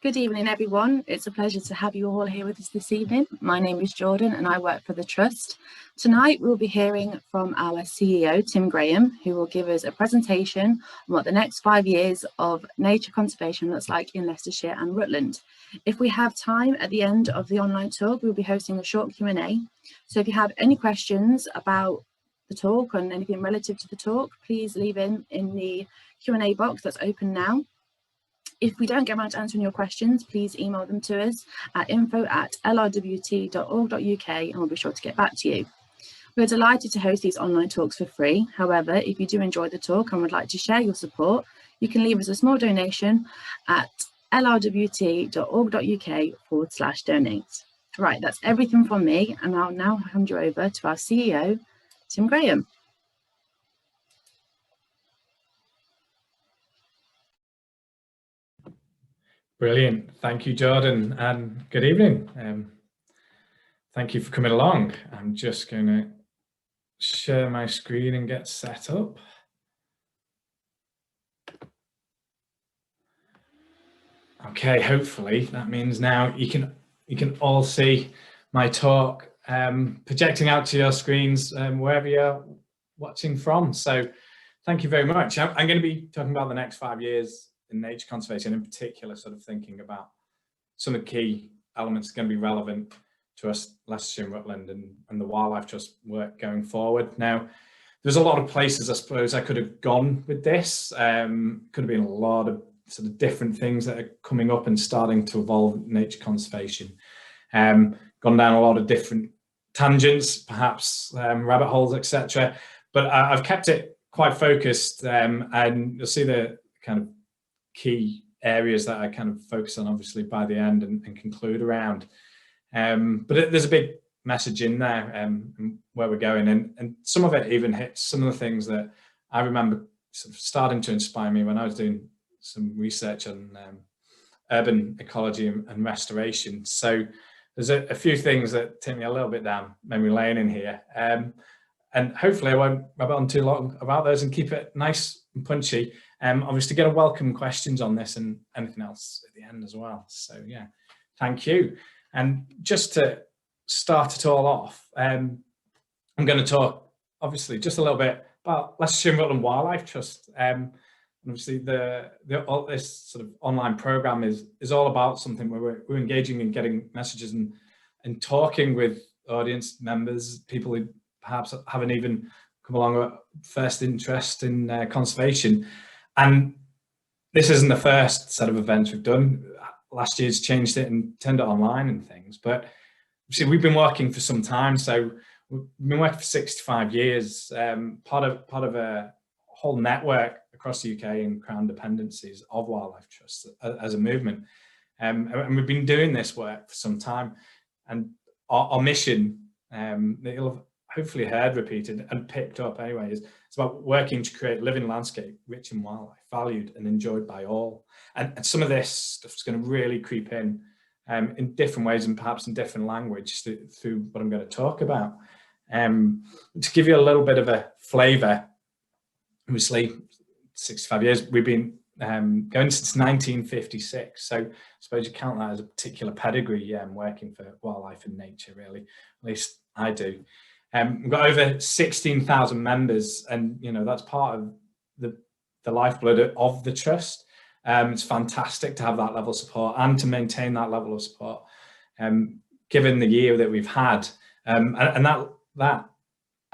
Good evening, everyone. It's a pleasure to have you all here with us this evening. My name is Jordan and I work for the Trust. Tonight, we'll be hearing from our CEO, Tim Graham, who will give us a presentation on what the next 5 years of nature conservation looks like in Leicestershire and Rutland. If we have time at the end of the online talk, we'll be hosting a short Q&A. So if you have any questions about the talk and anything relative to the talk, please leave in the Q&A box that's open now. If we don't get around to answering your questions, please email them to us at info@lrwt.org.uk and we'll be sure to get back to you. We're delighted to host these online talks for free. However, if you do enjoy the talk and would like to share your support, you can leave us a small donation at lrwt.org.uk/donate. Right, that's everything from me, and I'll now hand you over to our CEO, Tim Graham. Brilliant. Thank you, Jordan, and good evening. Thank you for coming along. I'm just going to share my screen and get set up. Okay, hopefully that means now you can all see my talk projecting out to your screens wherever you're watching from. So thank you very much. I'm going to be talking about the next 5 years in nature conservation, in particular, sort of thinking about some of the key elements going to be relevant to us, Leicestershire and Rutland, and the Wildlife Trust work going forward. Now, there's a lot of places I suppose I could have gone with this. Could have been a lot of sort of different things that are coming up and starting to evolve nature conservation. Gone down a lot of different tangents, perhaps rabbit holes, etc. But I've kept it quite focused, and you'll see the kind of key areas that I kind of focus on obviously by the end and conclude around. But there's a big message in there and where we're going, and some of it even hits some of the things that I remember sort of starting to inspire me when I was doing some research on urban ecology and restoration. So there's a few things that take me a little bit down memory lane in here, and hopefully I won't rabbit on too long about those and keep it nice and punchy. Obviously going to welcome questions on this and anything else at the end as well. So yeah, thank you. And just to start it all off, I'm going to talk obviously just a little bit about Leicestershire and Rutland Wildlife Trust. Obviously all this sort of online program is all about something where we're engaging and getting messages and talking with audience members, people who perhaps haven't even come along with first interest in conservation. And this isn't the first set of events we've done. Last year's changed it and turned it online and things. But see, we've been working for some time. So we've been working for 65 years, part of a whole network across the UK and Crown dependencies of Wildlife Trusts as a movement. And we've been doing this work for some time. And our mission, that you'll have hopefully heard repeated and picked up anyway, it's about working to create living landscape rich in wildlife, valued and enjoyed by all. And some of this stuff is going to really creep in different ways and perhaps in different language through what I'm going to talk about. To give you a little bit of a flavour, obviously 65 years, we've been going since 1956. So I suppose you count that as a particular pedigree, working for wildlife and nature, really. At least I do. We've got over 16,000 members, and that's part of the lifeblood of the trust. It's fantastic to have that level of support and to maintain that level of support, given the year that we've had, and that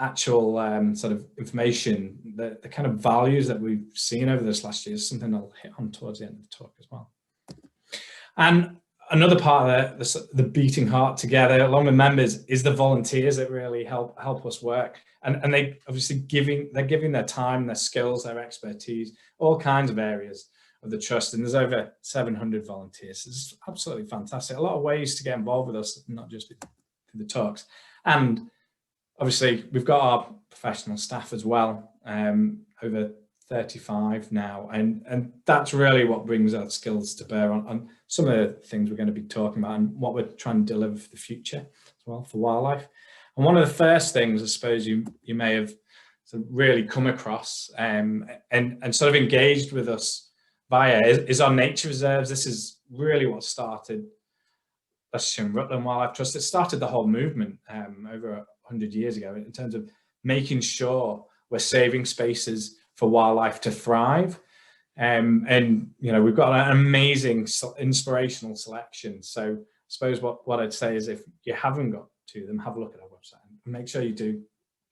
actual sort of information, the kind of values that we've seen over this last year is something I'll hit on towards the end of the talk as well. And another part of the beating heart together, along with members, is the volunteers that really help us work. And they obviously they're giving their time, their skills, their expertise, all kinds of areas of the trust. And there's over 700 volunteers. It's absolutely fantastic. A lot of ways to get involved with us, not just through the talks. And obviously we've got our professional staff as well, over 35 now, and that's really what brings our skills to bear on some of the things we're going to be talking about and what we're trying to deliver for the future as well for wildlife. And one of the first things I suppose you may have sort of really come across and sort of engaged with us via is our nature reserves. This is really what started Leicestershire and Rutland Wildlife Trust. It started the whole movement over 100 years ago in terms of making sure we're saving spaces for wildlife to thrive. And we've got an amazing inspirational selection. So I suppose what I'd say is, if you haven't got to them, have a look at our website and make sure you do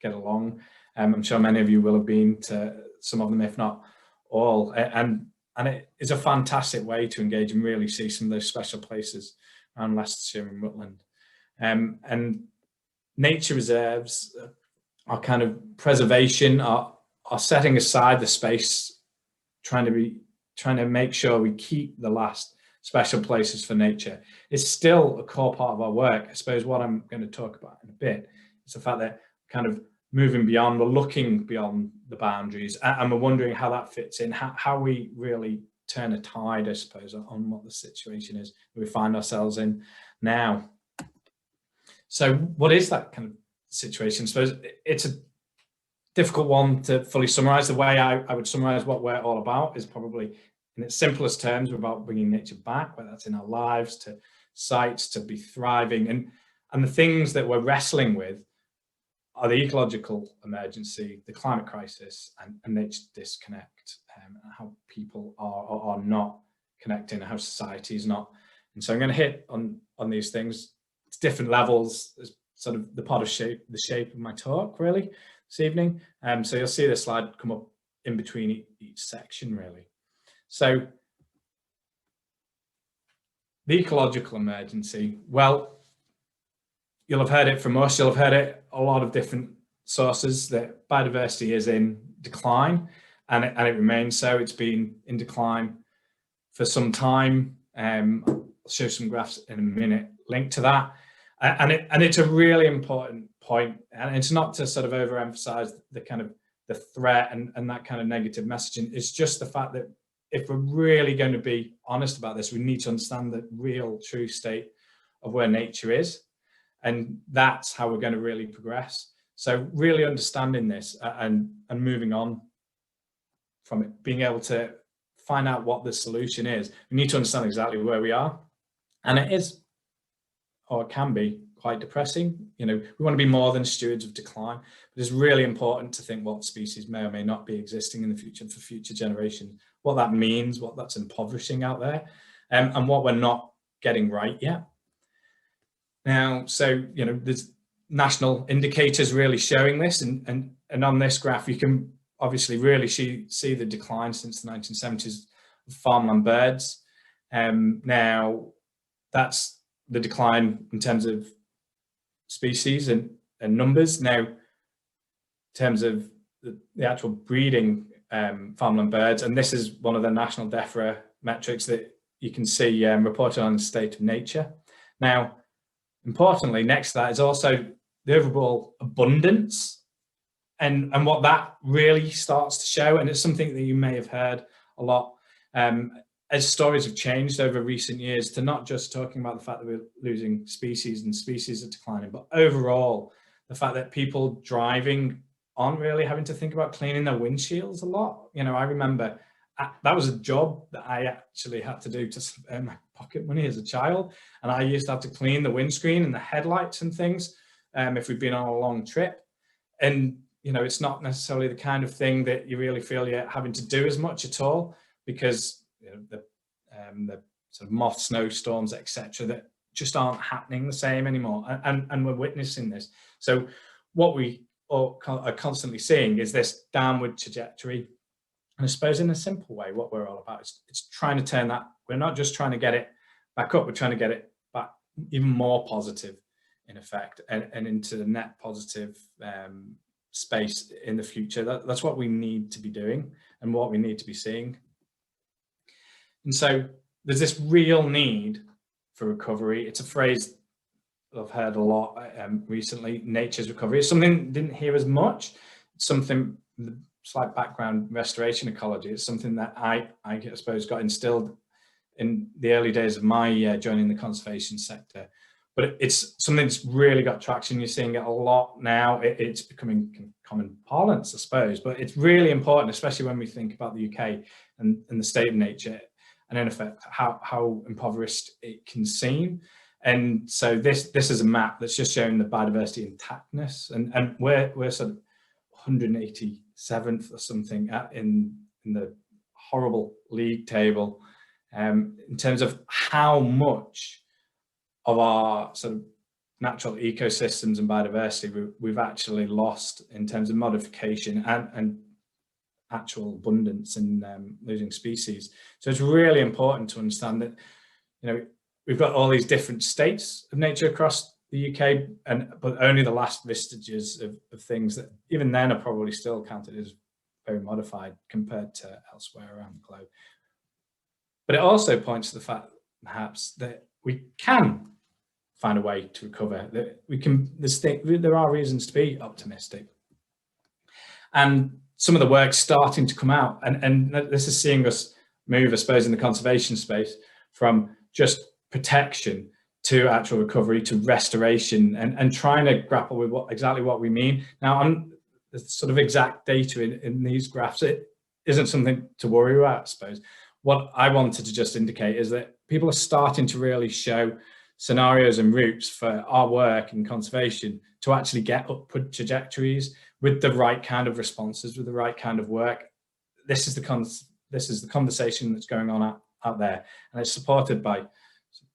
get along. I'm sure many of you will have been to some of them, if not all. And it is a fantastic way to engage and really see some of those special places around Leicestershire and Rutland. And nature reserves are kind of preservation, are setting aside the space, trying to make sure we keep the last special places for nature. It's still a core part of our work. I suppose what I'm going to talk about in a bit is the fact that kind of moving beyond, we're looking beyond the boundaries, and we're wondering how that fits in, how we really turn a tide, I suppose, on what the situation is that we find ourselves in now. So what is that kind of situation? I suppose it's a difficult one to fully summarize. The way I would summarize what we're all about is probably in its simplest terms, we're about bringing nature back, whether that's in our lives, to sites, to be thriving. And the things that we're wrestling with are the ecological emergency, the climate crisis, and nature disconnect, and how people are or are not connecting, and how society is not. And so I'm going to hit on these things. It's different levels, as sort of the shape of my talk really this evening. So you'll see this slide come up in between each section really. So the ecological emergency, well, you'll have heard it from us, you'll have heard it a lot of different sources, that biodiversity is in decline, and it remains so. It's been in decline for some time. I'll show some graphs in a minute linked to that. And it's a really important point, and it's not to sort of overemphasize the kind of the threat and that kind of negative messaging. It's just the fact that if we're really going to be honest about this, we need to understand the real true state of where nature is. And that's how we're going to really progress. So really understanding this and moving on from it, being able to find out what the solution is, we need to understand exactly where we are. And it is, or it can be, quite depressing. We want to be more than stewards of decline, but it's really important to think what species may or may not be existing in the future for future generations, what that means, what that's impoverishing out there, and what we're not getting right yet. Now, so, there's national indicators really showing this, and on this graph, you can obviously really see the decline since the 1970s of farmland birds. Now, that's the decline in terms of species and numbers. Now, in terms of the actual breeding farmland birds, and this is one of the national DEFRA metrics that you can see reported on the state of nature. Now, importantly, next to that is also the overall abundance and what that really starts to show. And it's something that you may have heard a lot as stories have changed over recent years, to not just talking about the fact that we're losing species and species are declining, but overall the fact that people driving aren't really having to think about cleaning their windshields a lot. I remember that was a job that I actually had to do to earn my pocket money as a child. And I used to have to clean the windscreen and the headlights and things if we'd been on a long trip. And, it's not necessarily the kind of thing that you really feel you're having to do as much at all, because the sort of moth snowstorms, etc., that just aren't happening the same anymore. And we're witnessing this. So what we are constantly seeing is this downward trajectory. And I suppose in a simple way, what we're all about is it's trying to turn that. We're not just trying to get it back up, we're trying to get it back even more positive in effect, and into the net positive space in the future. That's what we need to be doing and what we need to be seeing. And so there's this real need for recovery. It's a phrase I've heard a lot recently, nature's recovery. It's something I didn't hear as much. It's something, the slight background, restoration ecology. It's something that I suppose got instilled in the early days of my joining the conservation sector but it's something that's really got traction. You're seeing it a lot now. It's becoming common parlance, I suppose, but it's really important, especially when we think about the UK and the state of nature, and in effect, how impoverished it can seem. And so this is a map that's just showing the biodiversity intactness, and we're sort of 187th or something in the horrible league table in terms of how much of our sort of natural ecosystems and biodiversity we've actually lost in terms of modification and actual abundance and losing species. So it's really important to understand that, you know, we've got all these different states of nature across the UK, but only the last vestiges of things that even then are probably still counted as very modified compared to elsewhere around the globe. But it also points to the fact, perhaps, that we can find a way to recover, that we can, there are reasons to be optimistic. And some of the work's starting to come out, and this is seeing us move, I suppose, in the conservation space from just protection to actual recovery to restoration, and trying to grapple with exactly what we mean. Now, on the sort of exact data in these graphs, it isn't something to worry about, I suppose. What I wanted to just indicate is that people are starting to really show scenarios and routes for our work in conservation to actually get upward trajectories with the right kind of responses, with the right kind of work. This is the conversation that's going on out there, and it's supported by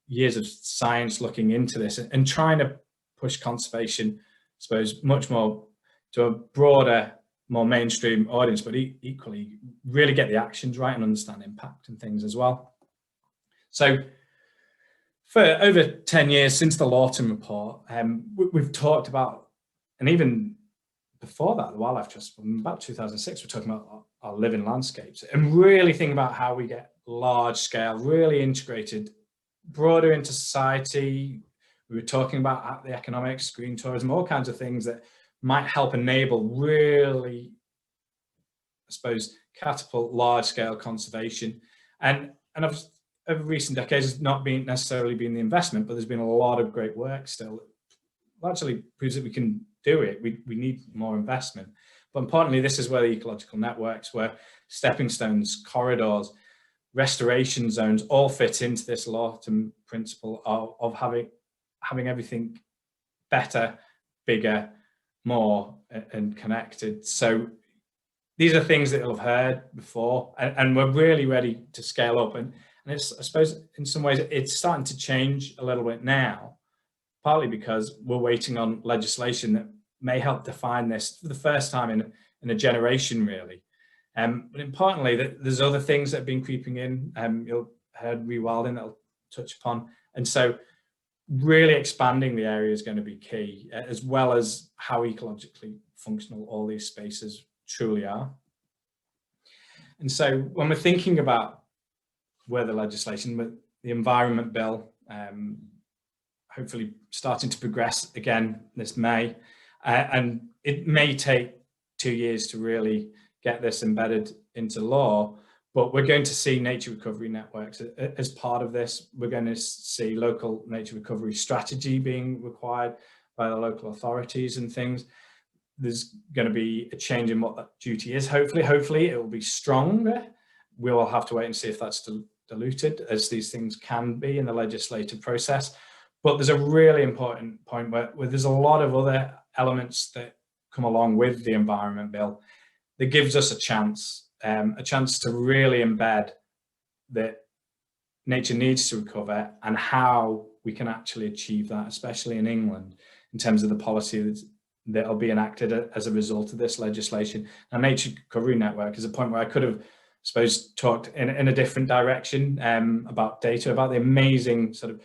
years of science looking into this and trying to push conservation, I suppose, much more to a broader, more mainstream audience, but equally really get the actions right and understand impact and things as well. So for over 10 years since the Lawton report, we've talked about, and even before that, the Wildlife Trust, from about 2006, we're talking about our living landscapes and really thinking about how we get large scale, really integrated, broader into society. We were talking about the economics, green tourism, all kinds of things that might help enable really, I suppose, catapult large scale conservation. And over recent decades, it's not necessarily been the investment, but there's been a lot of great work still. Largely proves that we can do it. We need more investment. But importantly, this is where the ecological networks, where stepping stones, corridors, restoration zones all fit into this Lawton principle of having everything better, bigger, more, and connected. So these are things that you'll have heard before, and we're really ready to scale up. And it's, I suppose, in some ways, it's starting to change a little bit now, partly because we're waiting on legislation that may help define this for the first time in a generation, really. But importantly, there's other things that have been creeping in. You'll heard rewilding that I'll touch upon. And so really expanding the area is going to be key, as well as how ecologically functional all these spaces truly are. And so when we're thinking about where the legislation, with the Environment Bill, hopefully starting to progress again this May, and it may take 2 years to really get this embedded into law, but we're going to see nature recovery networks as part of this. We're going to see local nature recovery strategy being required by the local authorities and things. There's going to be a change in what that duty is. Hopefully it will be stronger. We will have to wait and see if that's diluted, as these things can be in the legislative process. But there's a really important point where there's a lot of other elements that come along with the Environment Bill that gives us a chance to really embed that nature needs to recover and how we can actually achieve that, especially in England, in terms of the policy that will be enacted as a result of this legislation. Now, Nature Recovery Network is a point where I could have, I suppose, talked in a different direction about data, about the amazing sort of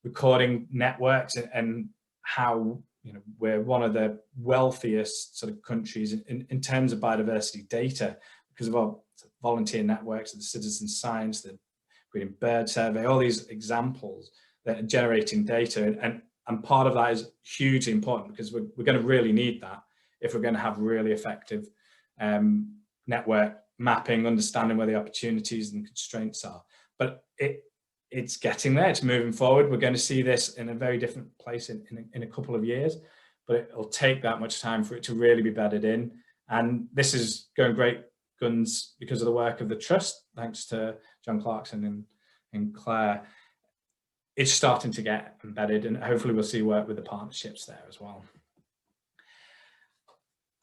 recording networks and how, you know, we're one of the wealthiest sort of countries in terms of biodiversity data because of our volunteer networks, the citizen science, the Green Bird Survey, all these examples that are generating data. And part of that is hugely important because we're going to really need that if we're going to have really effective network mapping, understanding where the opportunities and constraints are. But it's getting there, it's moving forward. We're going to see this in a very different place in a couple of years, but it'll take that much time for it to really be bedded in. And this is going great guns because of the work of the Trust, thanks to John Clarkson and Claire. It's starting to get embedded, and hopefully we'll see work with the partnerships there as well.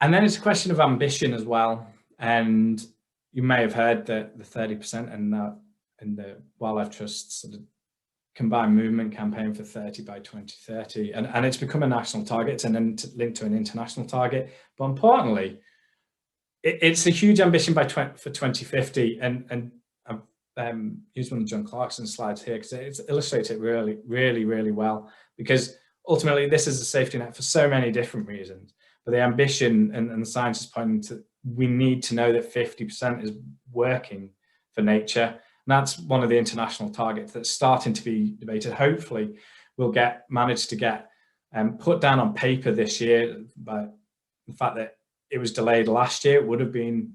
And then it's a question of ambition as well. And you may have heard that the 30% and the Wildlife Trust sort of combined movement campaign for 30 by 2030. And it's become a national target and then linked to an international target. But importantly, it's a huge ambition for 2050. And I've used one of John Clarkson's slides here because it illustrates it really well. Because ultimately, this is a safety net for so many different reasons. But the ambition and the science is pointing to, we need to know that 50% is working for nature. And that's one of the international targets that's starting to be debated. Hopefully, we'll manage to get put down on paper this year by the fact that it was delayed last year. It would have been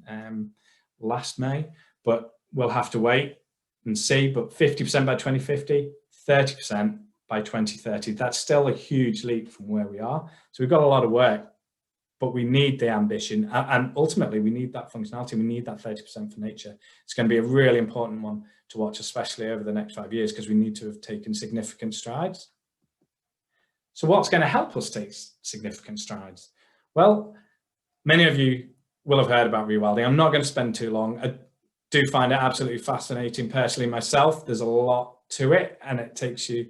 last May, but we'll have to wait and see. But 50% by 2050, 30% by 2030. That's still a huge leap from where we are. So we've got a lot of work, but we need the ambition, and ultimately we need that functionality. We need that 30% for nature. It's going to be a really important one to watch, especially over the next 5 years, because we need to have taken significant strides. So what's going to help us take significant strides? Well, many of you will have heard about rewilding. I'm not going to spend too long. I do find it absolutely fascinating personally myself. There's a lot to it, and it takes you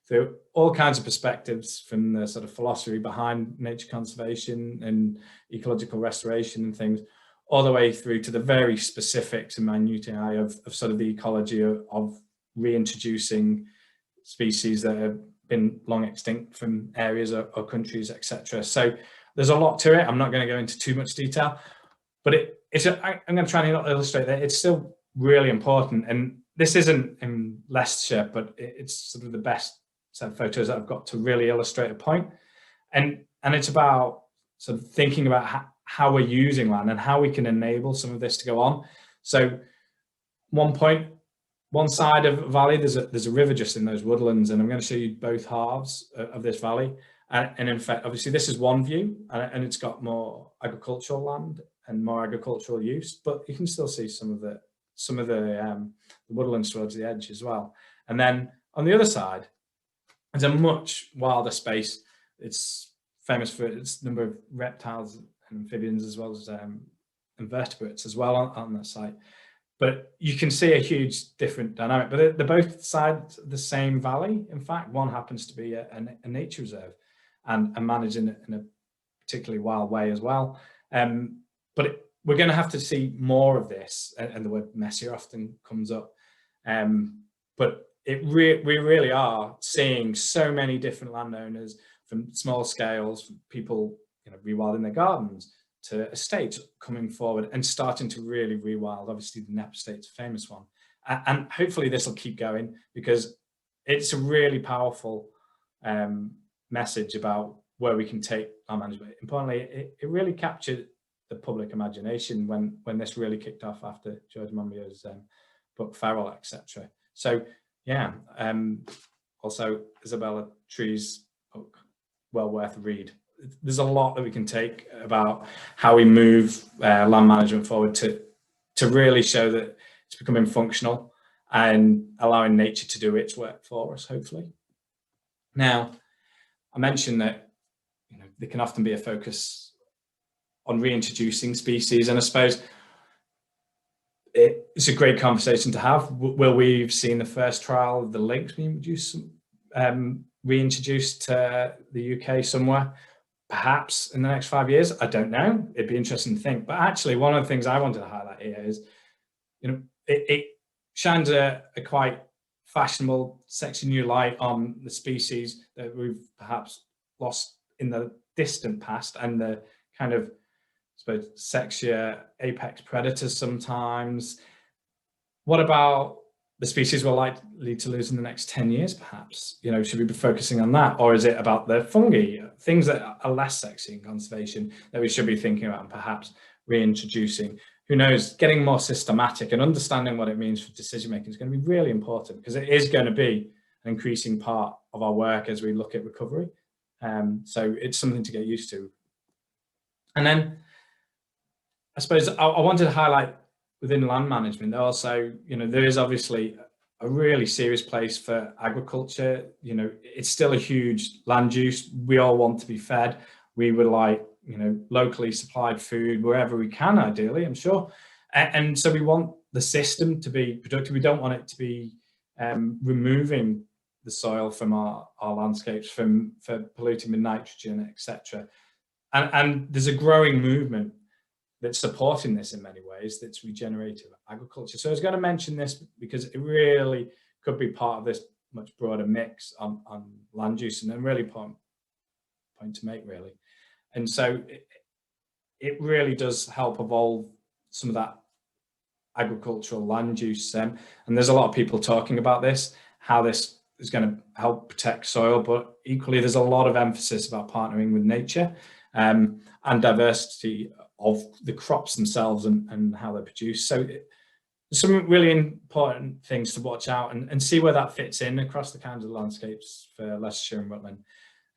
through all kinds of perspectives, from the sort of philosophy behind nature conservation and ecological restoration and things, all the way through to the very specifics and minutiae of sort of the ecology of reintroducing species that have been long extinct from areas or countries, etc. So there's a lot to it. I'm not going to go into too much detail, but I'm going to try and illustrate that it's still really important. And this isn't in Leicestershire, but it's sort of the best set of photos that I've got to really illustrate a point. And it's about sort of thinking about how we're using land and how we can enable some of this to go on. So one side of a valley, there's a river just in those woodlands, and I'm going to show you both halves of this valley. And in fact, obviously this is one view, and it's got more agricultural land and more agricultural use, but you can still see some of the woodlands towards the edge as well. And then on the other side, there's a much wilder space. It's famous for its number of reptiles and amphibians, as well as invertebrates as well on that site. But you can see a huge different dynamic. But they're both sides of the same valley. In fact, one happens to be a nature reserve and managed in a particularly wild way as well. But we're going to have to see more of this, and the word messier often comes up. But we really are seeing so many different landowners, from small scales, from people rewilding their gardens, to estates coming forward and starting to really rewild. Obviously, the Knepp estate's a famous one, and hopefully this will keep going, because it's a really powerful message about where we can take land management. Importantly, it really captured the public imagination when this really kicked off after George Monbiot's book Feral, etc. So yeah, also Isabella Tree's book, well worth a read. There's a lot that we can take about how we move land management forward to really show that it's becoming functional and allowing nature to do its work for us, hopefully. Now, I mentioned that there can often be a focus on reintroducing species, and I suppose it's a great conversation to have. Will we've seen the first trial of the lynx being reintroduced to the UK somewhere? Perhaps in the next 5 years, I don't know. It'd be interesting to think. But actually, one of the things I wanted to highlight here is, it shines a quite fashionable, sexy new light on the species that we've perhaps lost in the distant past, and the kind of, I suppose, sexier apex predators sometimes. What about the species we're likely to lose in the next 10 years, perhaps? Should we be focusing on that? Or is it about the fungi, things that are less sexy in conservation, that we should be thinking about and perhaps reintroducing? who knows, getting more systematic and understanding what it means for decision making is going to be really important, because it is going to be an increasing part of our work as we look at recovery. So it's something to get used to. And then I suppose I wanted to highlight within land management also, there is obviously a really serious place for agriculture. It's still a huge land use. We all want to be fed. We would like, locally supplied food wherever we can, ideally, I'm sure. And so we want the system to be productive. We don't want it to be removing the soil from our landscapes, for polluting with nitrogen, etc. And there's a growing movement that's supporting this in many ways, that's regenerative agriculture. So I was going to mention this because it really could be part of this much broader mix on land use, and a really point to make, really. And so it really does help evolve some of that agricultural land use. And there's a lot of people talking about this, how this is going to help protect soil, but equally there's a lot of emphasis about partnering with nature and diversity of the crops themselves and how they're produced. So there's some really important things to watch out and see where that fits in across the kinds of landscapes for Leicestershire and Rutland.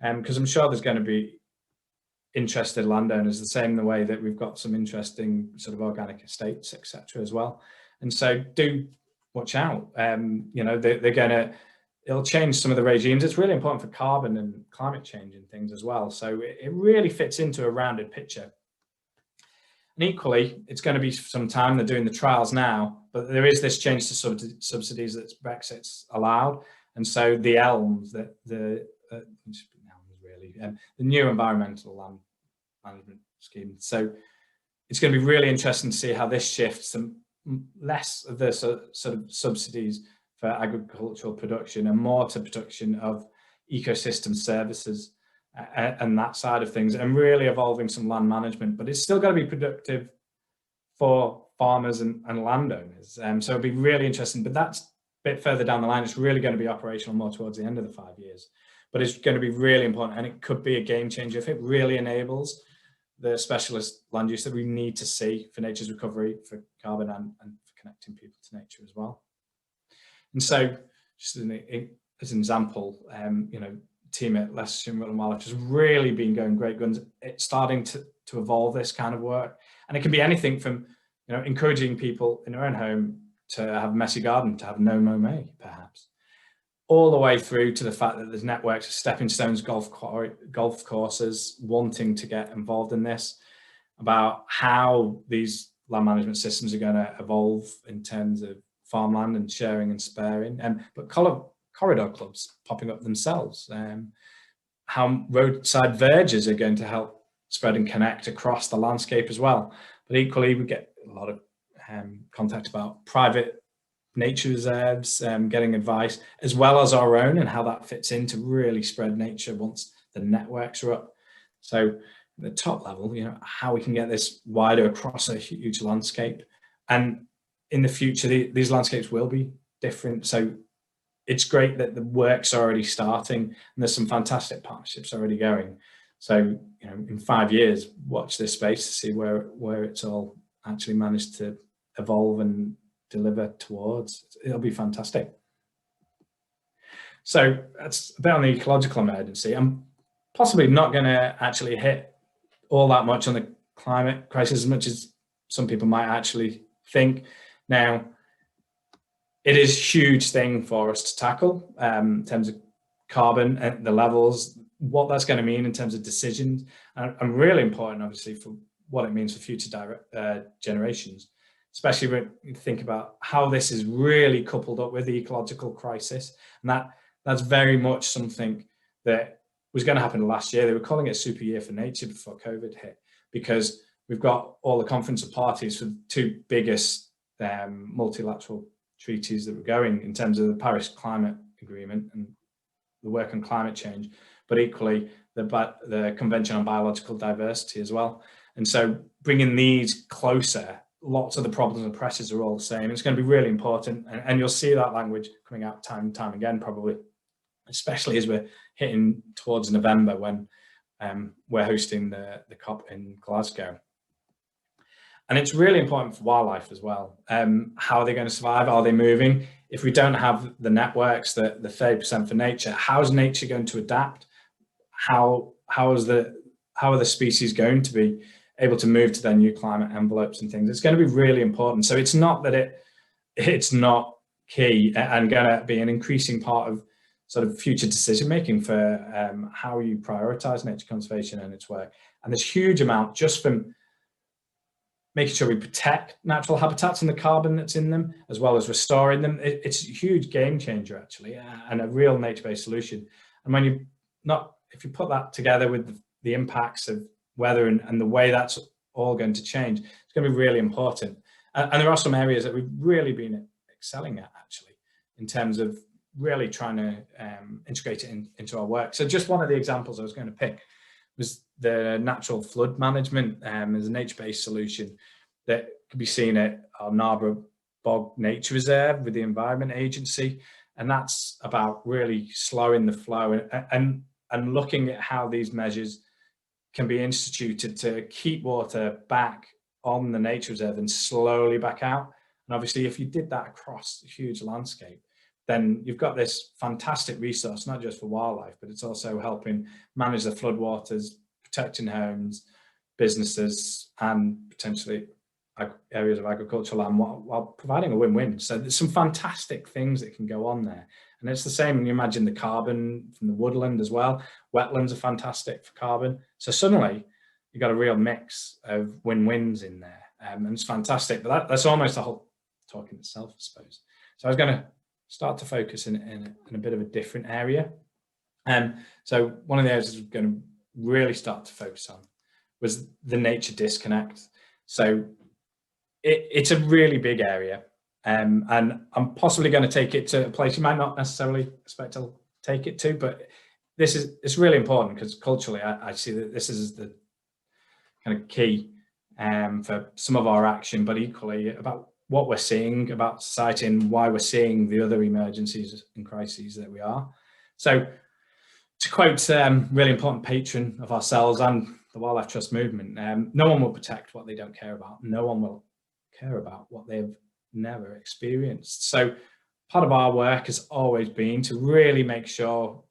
Because I'm sure there's going to be interested landowners, the same in the way that we've got some interesting sort of organic estates, etc. as well. And so do watch out. It'll change some of the regimes. It's really important for carbon and climate change and things as well. So it really fits into a rounded picture. And equally, it's going to be some time. They're doing the trials now, but there is this change to subsidies that Brexit's allowed. And so the ELMs, the new environmental land management scheme. So it's going to be really interesting to see how this shifts some less of the sort of subsidies for agricultural production and more to production of ecosystem services and that side of things, and really evolving some land management. But it's still got to be productive for farmers and landowners. So it'll be really interesting, but that's a bit further down the line. It's really going to be operational more towards the end of the 5 years. But it's going to be really important, and it could be a game changer if it really enables the specialist land use that we need to see for nature's recovery, for carbon, and for connecting people to nature as well. And so, just as an example, team at Leicestershire and Rutland Wildlife has really been going great guns. It's starting to evolve this kind of work, and it can be anything from encouraging people in their own home to have a messy garden, to have no mow perhaps, all the way through to the fact that there's networks of stepping stones, golf courses wanting to get involved in this, about how these land management systems are going to evolve in terms of farmland and sharing and sparing, but corridor clubs popping up themselves, how roadside verges are going to help spread and connect across the landscape as well. But equally, we get a lot of contact about private nature reserves, getting advice, as well as our own, and how that fits in to really spread nature once the networks are up. So at the top level, how we can get this wider across a huge landscape. And in the future, these landscapes will be different. So it's great that the work's already starting, and there's some fantastic partnerships already going. So, in 5 years, watch this space to see where it's all actually managed to evolve and deliver towards. It'll be fantastic. So that's a bit on the ecological emergency. I'm possibly not going to actually hit all that much on the climate crisis as much as some people might actually think. Now, it is a huge thing for us to tackle in terms of carbon and the levels, what that's going to mean in terms of decisions, and really important, obviously, for what it means for future generations, especially when you think about how this is really coupled up with the ecological crisis. And that's very much something that was going to happen last year. They were calling it a super year for nature before COVID hit, because we've got all the conference of parties for the two biggest multilateral treaties that were going in terms of the Paris Climate Agreement and the work on climate change, but equally the Convention on Biological Diversity as well. And so bringing these closer, lots of the problems and pressures are all the same. It's going to be really important, and you'll see that language coming out time and time again, probably, especially as we're hitting towards November, when we're hosting the COP in Glasgow. And it's really important for wildlife as well. How are they going to survive? Are they moving? If we don't have the networks, the 30% for nature, how is nature going to adapt? How are the species going to be able to move to their new climate envelopes and things? It's going to be really important. So it's not that it's not key and going to be an increasing part of sort of future decision making for how you prioritize nature conservation and its work. And there's huge amount just from making sure we protect natural habitats and the carbon that's in them, as well as restoring them. It's a huge game changer, actually, and a real nature-based solution. And when if you put that together with the impacts of weather and the way that's all going to change, it's going to be really important. And there are some areas that we've really been excelling at, actually, in terms of really trying to integrate it into our work. So just one of the examples I was going to pick was the natural flood management as a nature-based solution that could be seen at our Narborough Bog Nature Reserve with the Environment Agency. And that's about really slowing the flow and looking at how these measures can be instituted to keep water back on the nature reserve and slowly back out. And obviously, if you did that across a huge landscape, then you've got this fantastic resource, not just for wildlife, but it's also helping manage the floodwaters, protecting homes, businesses, and potentially areas of agricultural land while providing a win-win. So there's some fantastic things that can go on there. And it's the same when you imagine the carbon from the woodland as well. Wetlands are fantastic for carbon. So suddenly you've got a real mix of win-wins in there. And it's fantastic, but that's almost the whole talk in itself, I suppose. So I was going to start to focus in a bit of a different area. So one of the areas we're going to really start to focus on was the nature disconnect. So it's a really big area. And I'm possibly going to take it to a place you might not necessarily expect to take it to, but it's really important because culturally I see that this is the kind of key for some of our action, but equally about what we're seeing about society and why we're seeing the other emergencies and crises that we are. So to quote really important patron of ourselves and the Wildlife Trust movement, no one will protect what they don't care about. No one will care about what they've never experienced. So part of our work has always been to really make sure,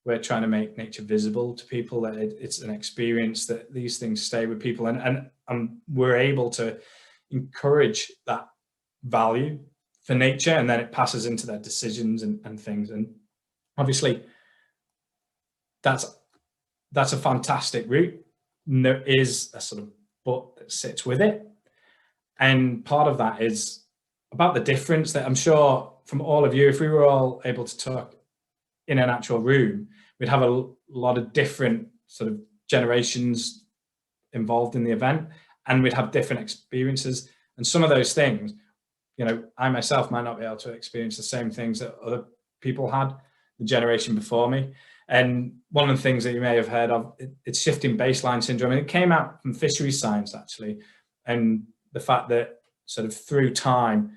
we're trying to make nature visible to people, that it's an experience, that these things stay with people, and we're able to encourage that value for nature, and then it passes into their decisions and things. And obviously that's a fantastic route. And there is a sort of but that sits with it. And part of that is about the difference that I'm sure from all of you, if we were all able to talk in an actual room, we'd have a lot of different sort of generations involved in the event, and we'd have different experiences. And some of those things, I myself might not be able to experience the same things that other people had, the generation before me. And one of the things that you may have heard of, it's shifting baseline syndrome. And it came out from fisheries science, actually. And the fact that sort of through time,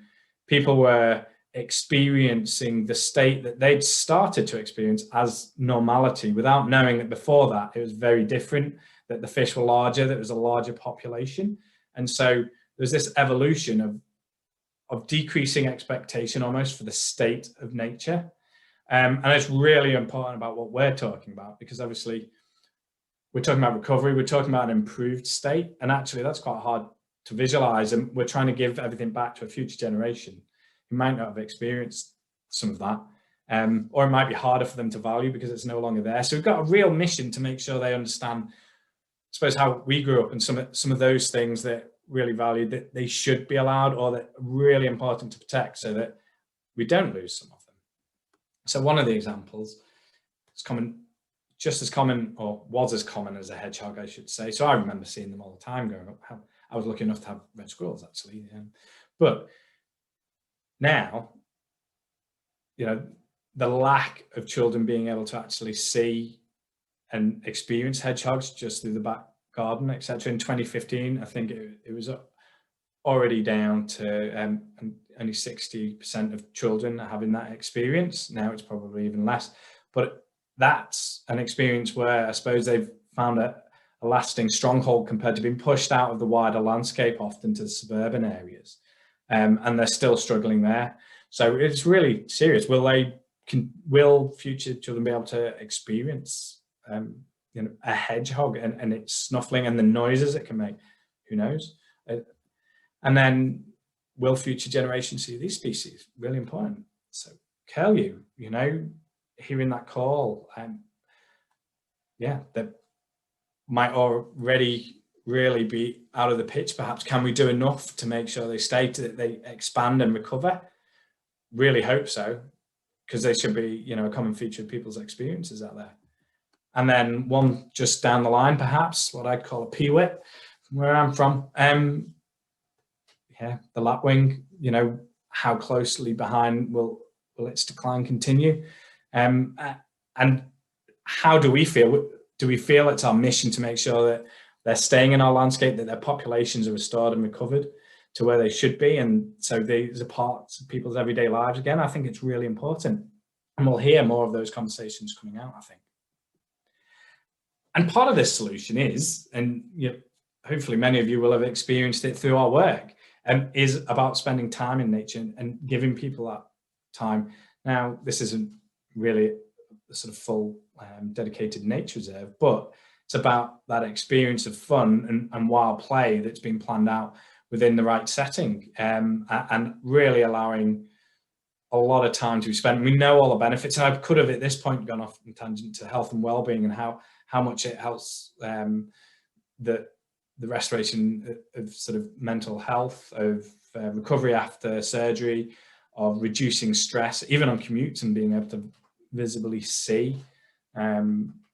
people were experiencing the state that they'd started to experience as normality without knowing that before that it was very different, that the fish were larger, that there was a larger population. And so there's this evolution of decreasing expectation almost for the state of nature. And it's really important about what we're talking about, because obviously we're talking about recovery, we're talking about an improved state, and actually that's quite hard to visualize, and we're trying to give everything back to a future generation who might not have experienced some of that, or it might be harder for them to value because it's no longer there. So we've got a real mission to make sure they understand, I suppose, how we grew up, and some of those things that really valued, that they should be allowed, or that are really important to protect, so that we don't lose some of them. So one of the examples is just as common, or was as common as a hedgehog, I should say. So I remember seeing them all the time growing up. I was lucky enough to have red squirrels, actually. But now, the lack of children being able to actually see and experience hedgehogs just through the back garden, etc. In 2015, I think it was already down to only 60% of children having that experience. Now it's probably even less. But that's an experience where I suppose they've found a a lasting stronghold compared to being pushed out of the wider landscape, often to the suburban areas. And they're still struggling there. So it's really serious. Will future children be able to experience a hedgehog and its snuffling and the noises it can make? Who knows? And then will future generations see these species? Really important. So curlew, hearing that call, that might already really be out of the pitch. Perhaps can we do enough to make sure they expand and recover? Really hope so, because they should be a common feature of people's experiences out there. And then one just down the line, perhaps what I'd call a peewit, from where I'm from. The lapwing, how closely behind will its decline continue? And how do we feel? Do we feel it's our mission to make sure that they're staying in our landscape, that their populations are restored and recovered to where they should be? And so these are parts of people's everyday lives again. I think it's really important. And we'll hear more of those conversations coming out, I think. And part of this solution is, and hopefully many of you will have experienced it through our work, is about spending time in nature and giving people that time. Now, this isn't really a sort of full dedicated nature reserve, but it's about that experience of fun and wild play that's been planned out within the right setting, and really allowing a lot of time to be spent. We know all the benefits, and I could have at this point gone off in tangent to health and well-being and how much it helps the restoration of sort of mental health, of recovery after surgery, of reducing stress, even on commutes, and being able to visibly see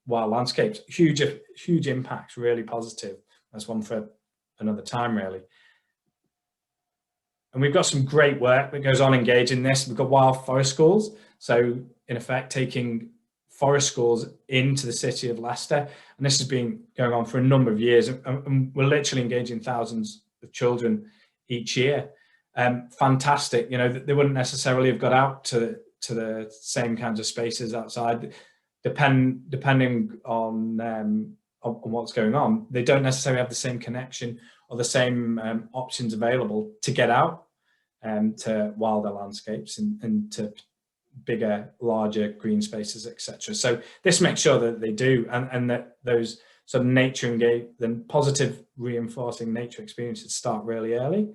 wild landscapes. Huge impacts, really positive. That's one for another time, really. And we've got some great work that goes on engaging this. We've got wild forest schools. So in effect, taking forest schools into the city of Leicester. And this has been going on for a number of years. And we're literally engaging thousands of children each year. Fantastic. They wouldn't necessarily have got out to the same kinds of spaces outside. Depending on what's going on, they don't necessarily have the same connection or the same options available to get out to wilder landscapes and to bigger, larger green spaces, etc. So this makes sure that they do, and that those sort of nature engaged, then positive reinforcing nature experiences start really early.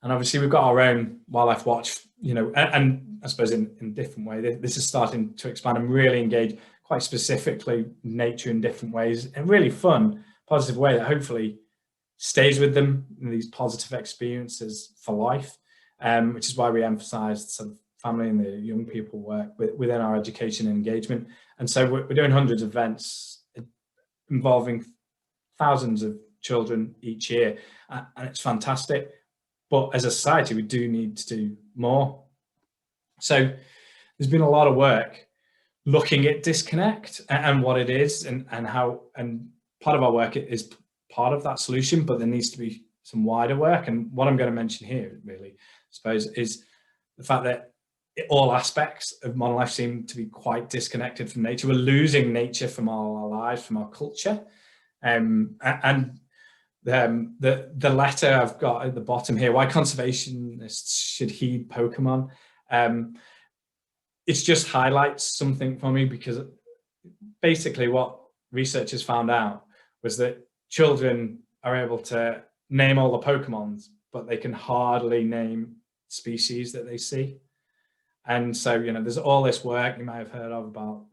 And obviously we've got our own Wildlife Watch, and I suppose in a different way, this is starting to expand and really engage quite specifically nature in different ways, in a really fun, positive way that hopefully stays with them in these positive experiences for life, which is why we emphasise sort of family and the young people work within our education and engagement. And so we're doing hundreds of events involving thousands of children each year, and it's fantastic. But as a society, we do need to do more. So there's been a lot of work looking at disconnect and what it is, and how, and part of our work is part of that solution, but there needs to be some wider work. And what I'm going to mention here, really, I suppose, is the fact that all aspects of modern life seem to be quite disconnected from nature. We're losing nature from our lives, from our culture. And the letter I've got at the bottom here, why conservationists should heed Pokemon. It just highlights something for me, because basically what researchers found out was that children are able to name all the Pokemons, but they can hardly name species that they see. And so, there's all this work you might have heard of about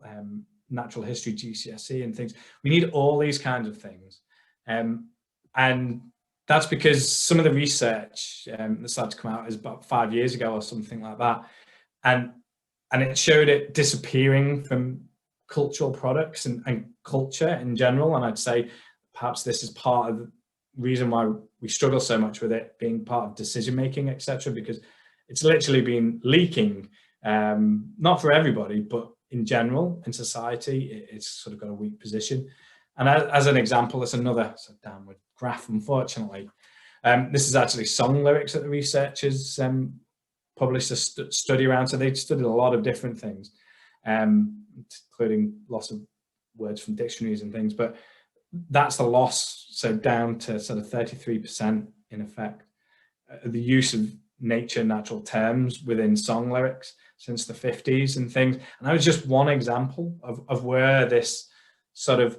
natural history GCSE and things. We need all these kinds of things. And that's because some of the research that started to come out is about 5 years ago or something like that. And it showed it disappearing from cultural products and culture in general. And I'd say perhaps this is part of the reason why we struggle so much with it being part of decision-making, etc., because it's literally been leaking, not for everybody, but in general, in society, it's sort of got a weak position. And as an example, it's another sort of downward graph, unfortunately. This is actually song lyrics that the researchers published a study around. So they studied a lot of different things, including loss of words from dictionaries and things, but that's the loss. So down to sort of 33% in effect, the use of nature, natural terms within song lyrics since the 50s and things. And that was just one example of where this sort of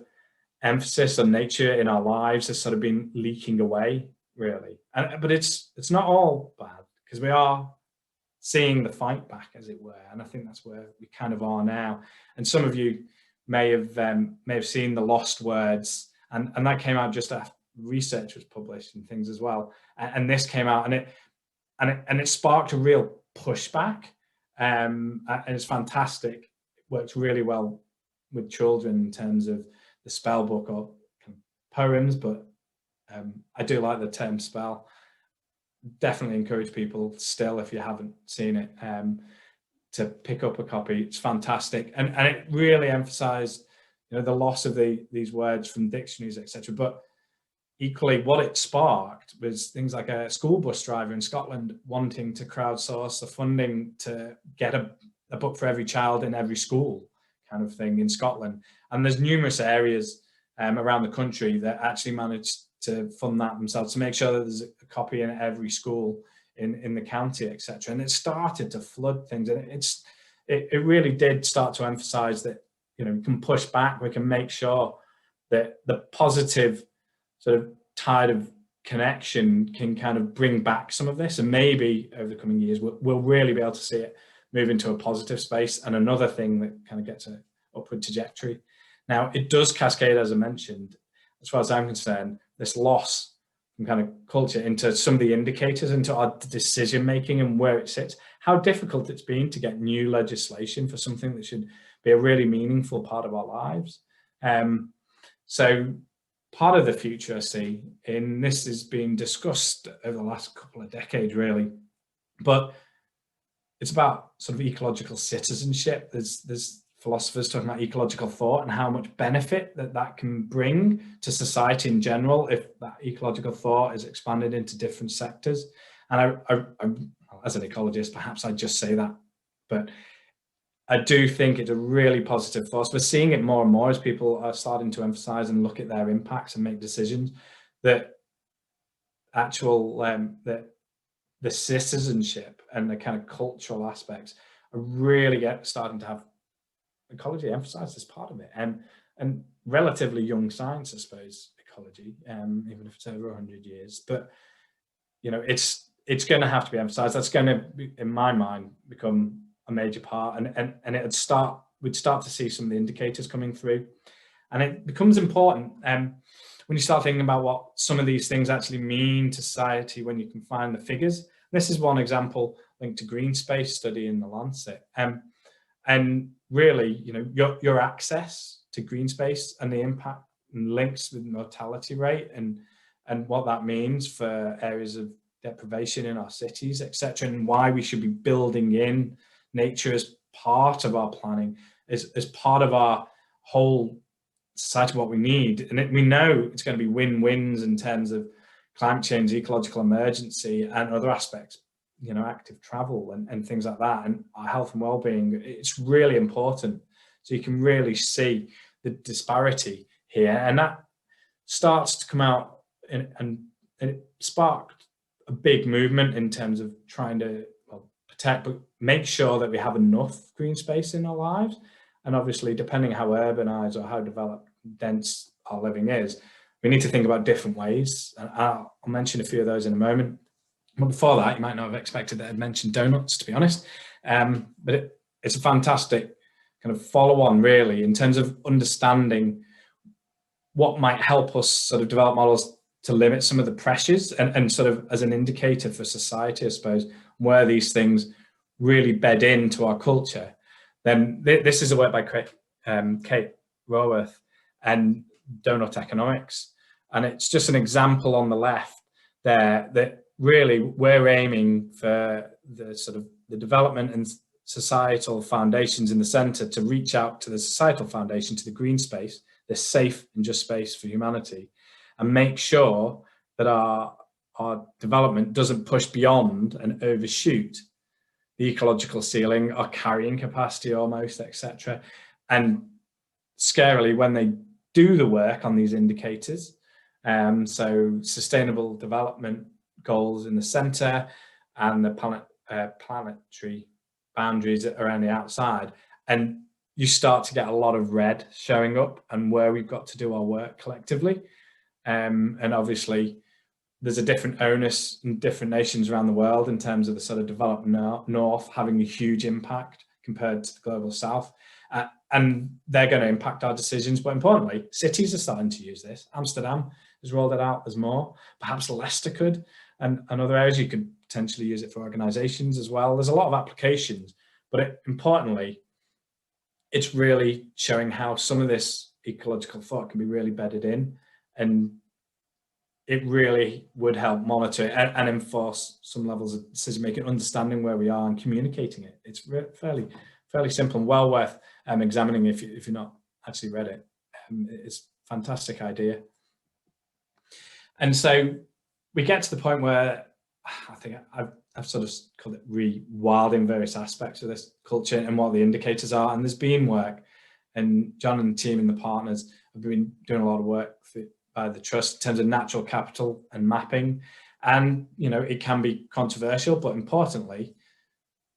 emphasis on nature in our lives has sort of been leaking away, really. But it's not all bad, because we are seeing the fight back, as it were, and I think that's where we kind of are now. And some of you may have seen the lost words, and that came out just after research was published and things as well. And this came out, and it sparked a real pushback, and it's fantastic. It works really well with children in terms of the spell book or poems, but I do like the term spell. Definitely encourage people still, if you haven't seen it, to pick up a copy. It's fantastic, and it really emphasized, you know, the loss of these words from dictionaries, etc. But equally, what it sparked was things like a school bus driver in Scotland wanting to crowdsource the funding to get a book for every child in every school, kind of thing, in Scotland. And there's numerous areas around the country that actually managed to fund that themselves, to make sure that there's a copy in every school in the county, etc. And it started to flood things, and it really did start to emphasize that, you know, we can push back, we can make sure that the positive sort of tide of connection can kind of bring back some of this, and maybe over the coming years we'll really be able to see it move into a positive space, and another thing that kind of gets an upward trajectory. Now, it does cascade, as I mentioned, as far as I'm concerned, this loss from kind of culture into some of the indicators, into our decision making and where it sits, how difficult it's been to get new legislation for something that should be a really meaningful part of our lives. So part of the future I see, and this has been discussed over the last couple of decades, really, but it's about sort of ecological citizenship. There's philosophers talking about ecological thought and how much benefit that can bring to society in general if that ecological thought is expanded into different sectors. And I as an ecologist, perhaps I just say that, but I do think it's a really positive force. We're seeing it more and more as people are starting to emphasize and look at their impacts and make decisions, that actual that the citizenship and the kind of cultural aspects are really starting to have ecology emphasized as part of it, and relatively young science, I suppose, ecology, even if it's over 100 years. But you know, it's going to have to be emphasized. That's going to be, in my mind, become a major part, and we'd start to see some of the indicators coming through, and it becomes important when you start thinking about what some of these things actually mean to society, when you can find the figures. This is one example linked to green space study in the Lancet, and really, you know, your access to green space and the impact and links with mortality rate and what that means for areas of deprivation in our cities, etc., and why we should be building in nature as part of our planning, as part of our whole society, what we need. And we know it's going to be win-wins in terms of climate change, ecological emergency, and other aspects, you know, active travel and things like that, and our health and well-being. It's really important. So you can really see the disparity here, and that starts to come out, and it sparked a big movement in terms of trying to protect, but make sure that we have enough green space in our lives. And obviously, depending how urbanized or how developed, dense our living is, we need to think about different ways. And I'll mention a few of those in a moment. But before that, you might not have expected that I'd mention donuts, to be honest. But it's a fantastic kind of follow-on, really, in terms of understanding what might help us sort of develop models to limit some of the pressures, and sort of as an indicator for society, I suppose, where these things really bed into our culture. Then this is a work by Kate Raworth and Donut Economics. And it's just an example on the left there that really we're aiming for the sort of the development and societal foundations in the centre to reach out to the societal foundation, to the green space, this safe and just space for humanity, and make sure that our development doesn't push beyond and overshoot the ecological ceiling, our carrying capacity almost, etc. And scarily, when they do the work on these indicators, so sustainable development goals in the center and the planetary boundaries around the outside, and you start to get a lot of red showing up and where we've got to do our work collectively. And obviously there's a different onus in different nations around the world in terms of the sort of developed north having a huge impact compared to the global south. And they're going to impact our decisions. But importantly, cities are starting to use this. Amsterdam has rolled it out. There's more. Perhaps Leicester could, and other areas you could potentially use it for organizations as well. There's a lot of applications, but importantly, it's really showing how some of this ecological thought can be really bedded in, and it really would help monitor and enforce some levels of decision making, understanding where we are and communicating it. It's fairly simple and well worth examining if you've not actually read it. It's a fantastic idea. And so we get to the point where I think I've sort of called it rewilding various aspects of this culture and what the indicators are. And there's been work, and John and the team and the partners have been doing a lot of work by the trust in terms of natural capital and mapping. And, you know, it can be controversial, but importantly,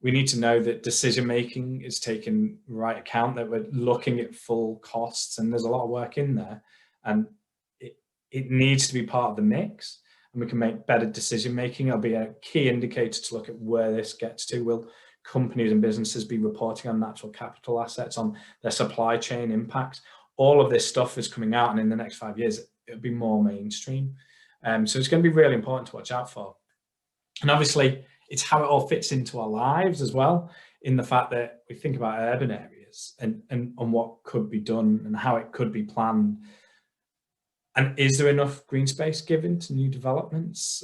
we need to know that decision making is taken right account, that we're looking at full costs, and there's a lot of work in there, and it needs to be part of the mix, and we can make better decision making. It'll be a key indicator to look at where this gets to. Will companies and businesses be reporting on natural capital assets, on their supply chain impacts? All of this stuff is coming out, and in the next 5 years, it'll be more mainstream. So it's going to be really important to watch out for. And obviously, it's how it all fits into our lives as well, in the fact that we think about urban areas and what could be done and how it could be planned. And is there enough green space given to new developments?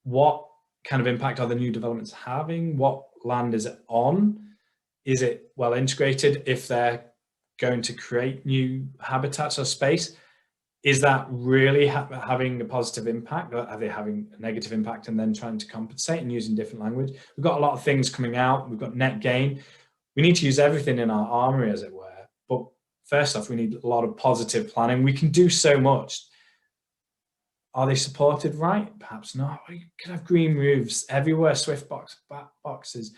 What kind of impact are the new developments having? What land is it on? Is it well integrated? If they're going to create new habitats or space, is that really having a positive impact, or are they having a negative impact and then trying to compensate and using different language? We've got a lot of things coming out. We've got net gain. We need to use everything in our armory, as it were. But first off, we need a lot of positive planning. We can do so much. Are they supported right? Perhaps not. We could have green roofs everywhere, swift boxes.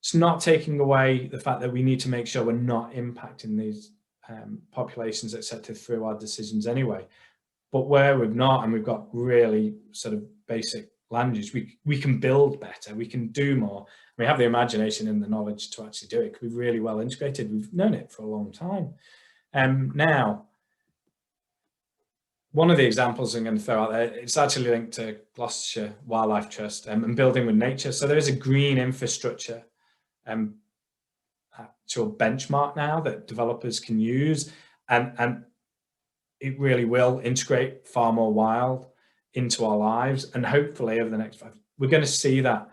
It's not taking away the fact that we need to make sure we're not impacting these populations, etc., through our decisions anyway. But where we've not, and we've got really sort of basic land use, we can build better, we can do more. We have the imagination and the knowledge to actually do it. It could be really well integrated. We've known it for a long time. Now, one of the examples I'm going to throw out there, it's actually linked to Leicestershire Wildlife Trust and building with nature. So there is a green infrastructure actual benchmark now that developers can use, and it really will integrate far more wild into our lives. And hopefully over the next 5 years, we're going to see that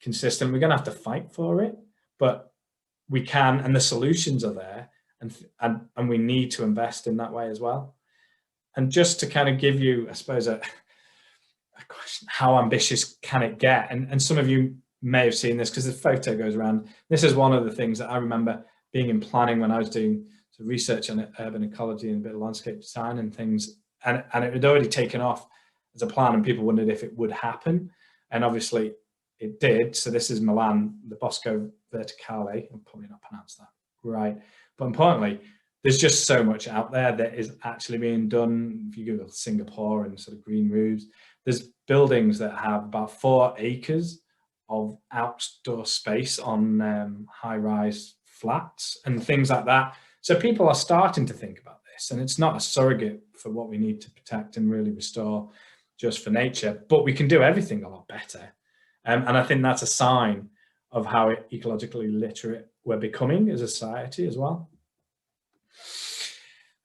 consistent. We're going to have to fight for it, but we can, and the solutions are there, and we need to invest in that way as well. And just to kind of give you, I suppose, a question, how ambitious can it get? And some of you may have seen this because the photo goes around. This is one of the things that I remember being in planning when I was doing some research on urban ecology and a bit of landscape design and things, and it had already taken off as a plan, and people wondered if it would happen, and obviously it did. So this is Milan, the Bosco Verticale. I'm probably not pronounced that right, but importantly, there's just so much out there that is actually being done. If you Google Singapore and sort of green roofs, there's buildings that have about 4 acres of outdoor space on high-rise flats and things like that. So people are starting to think about this, and it's not a surrogate for what we need to protect and really restore just for nature, but we can do everything a lot better. And I think that's a sign of how ecologically literate we're becoming as a society as well.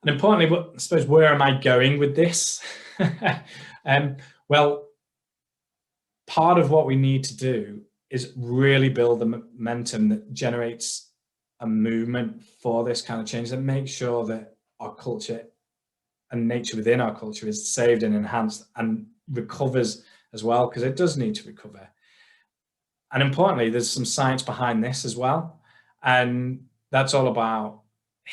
And importantly, I suppose, where am I going with this? Well, part of what we need to do is really build the momentum that generates a movement for this kind of change, that makes sure that our culture and nature within our culture is saved and enhanced and recovers as well, because it does need to recover. And importantly, there's some science behind this as well. And that's all about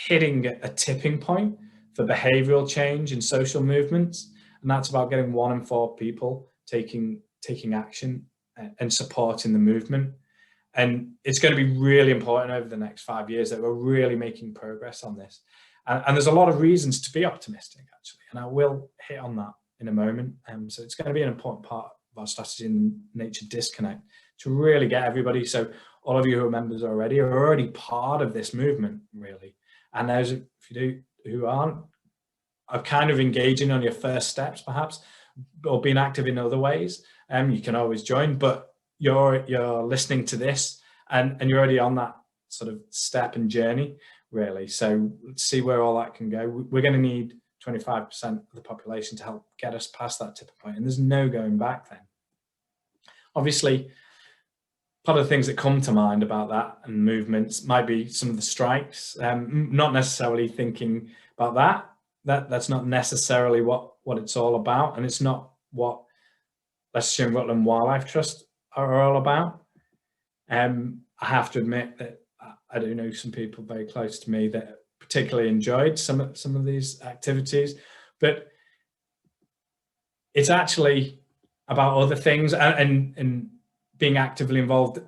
hitting a tipping point for behavioural change in social movements, and that's about getting 1 in 4 people taking action and supporting the movement. And it's going to be really important over the next 5 years that we're really making progress on this. And there's a lot of reasons to be optimistic, actually, and I will hit on that in a moment. So it's going to be an important part of our strategy in Nature Disconnect to really get everybody. So all of you who are members already are already part of this movement, really. And those, if you do, who aren't, are kind of engaging on your first steps, perhaps, or being active in other ways. You can always join, but you're listening to this and you're already on that sort of step and journey, really. So let's see where all that can go. We're going to need 25% of the population to help get us past that tipping point, and there's no going back then. Obviously, part of the things that come to mind about that and movements might be some of the strikes. Not necessarily thinking about that's not necessarily what it's all about, and it's not what Leicestershire and Rutland Wildlife Trust are all about. I have to admit that I do know some people very close to me that particularly enjoyed some of these activities, but it's actually about other things and being actively involved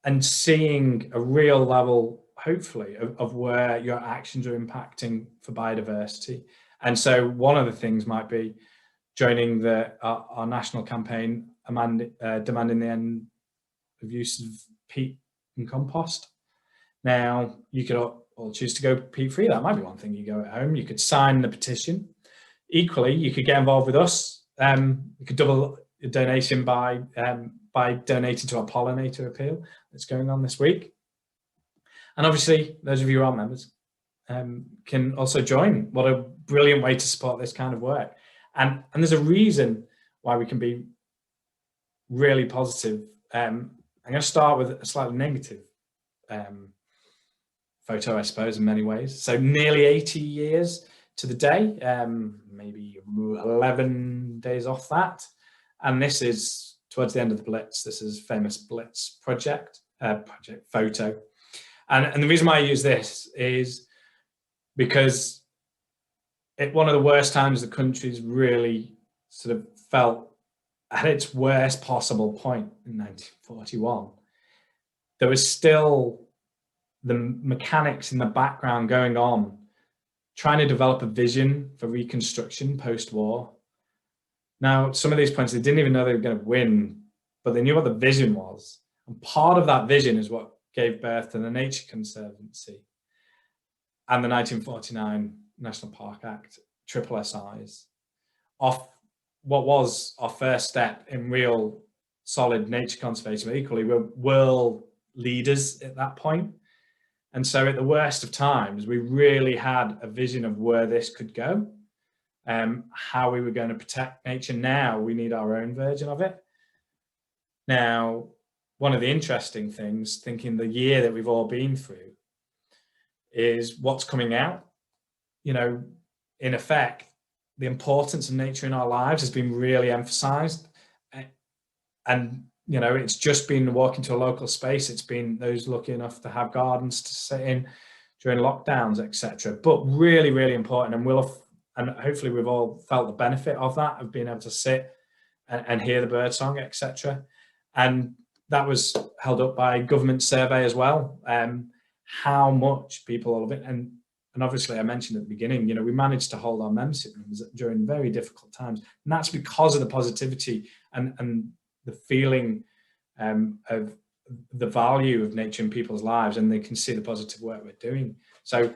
and seeing a real level, hopefully, of where your actions are impacting for biodiversity. And so one of the things might be joining our national campaign demanding the end of use of peat and compost. Now, you could all choose to go peat-free. That might be one thing. You go at home, you could sign the petition. Equally, you could get involved with us. You could double your donation by donating to our pollinator appeal that's going on this week. And obviously, those of you who aren't members can also join. What a brilliant way to support this kind of work. And there's a reason why we can be really positive. I'm going to start with a slightly negative photo, I suppose, in many ways. So nearly 80 years to the day, maybe 11 days off that. And this is towards the end of the Blitz. This is famous Blitz project photo. And the reason why I use this is because one of the worst times the country's really sort of felt at its worst possible point in 1941, there was still the mechanics in the background going on, trying to develop a vision for reconstruction post-war. Now, some of these points, they didn't even know they were going to win, but they knew what the vision was. And part of that vision is what gave birth to the Nature Conservancy and the 1949 National Park Act, triple SIs, off what was our first step in real solid nature conservation. But equally, we're world leaders at that point. And so at the worst of times, we really had a vision of where this could go, how we were going to protect nature. Now we need our own version of it. Now, one of the interesting things, thinking the year that we've all been through, is what's coming out. You know, in effect, the importance of nature in our lives has been really emphasized. And, you know, it's just been walking to a local space. It's been those lucky enough to have gardens to sit in during lockdowns, etc. But really, really important. And hopefully we've all felt the benefit of that, of being able to sit and hear the birdsong, etc. And that was held up by a government survey as well. How much people all of it, and obviously I mentioned at the beginning, you know, we managed to hold our membership numbers during very difficult times, and that's because of the positivity and the feeling of the value of nature in people's lives, and they can see the positive work we're doing. So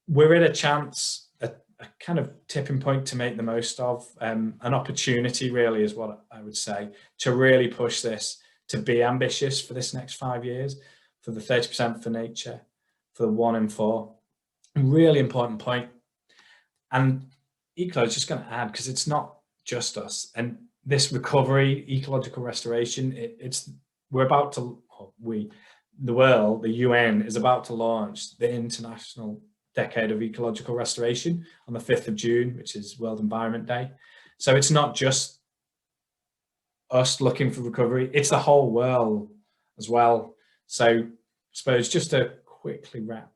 we're at a chance, a kind of tipping point to make the most of, an opportunity really is what I would say, to really push this, to be ambitious for this next 5 years, for the 30% for nature, for the 1 in 4. Really important point. And Ecology is just going to add, because it's not just us, and this recovery, ecological restoration, the world, the UN is about to launch the International Decade of Ecological Restoration on the 5th of June, which is World Environment Day. So it's not just us looking for recovery, it's the whole world as well. So I suppose just to quickly wrap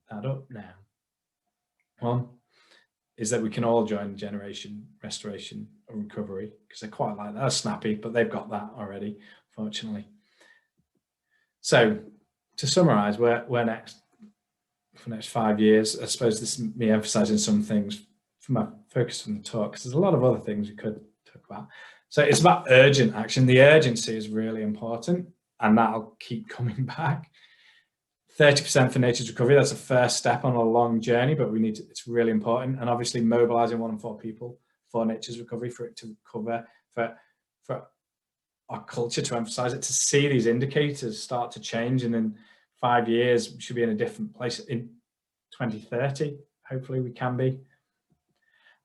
that up now. One is that we can all join generation restoration and recovery, because they're quite like that. They're snappy, but they've got that already, fortunately. So to summarize, where next for the next 5 years, I suppose this is me emphasizing some things from my focus from the talk, because there's a lot of other things we could talk about. So it's about urgent action. The urgency is really important, and that'll keep coming back. 30% for nature's recovery, that's a first step on a long journey, but we need to, it's really important. And obviously mobilizing 1 in 4 people for nature's recovery, for it to recover, for our culture to emphasize it, to see these indicators start to change. And in 5 years, we should be in a different place. In 2030, hopefully we can be.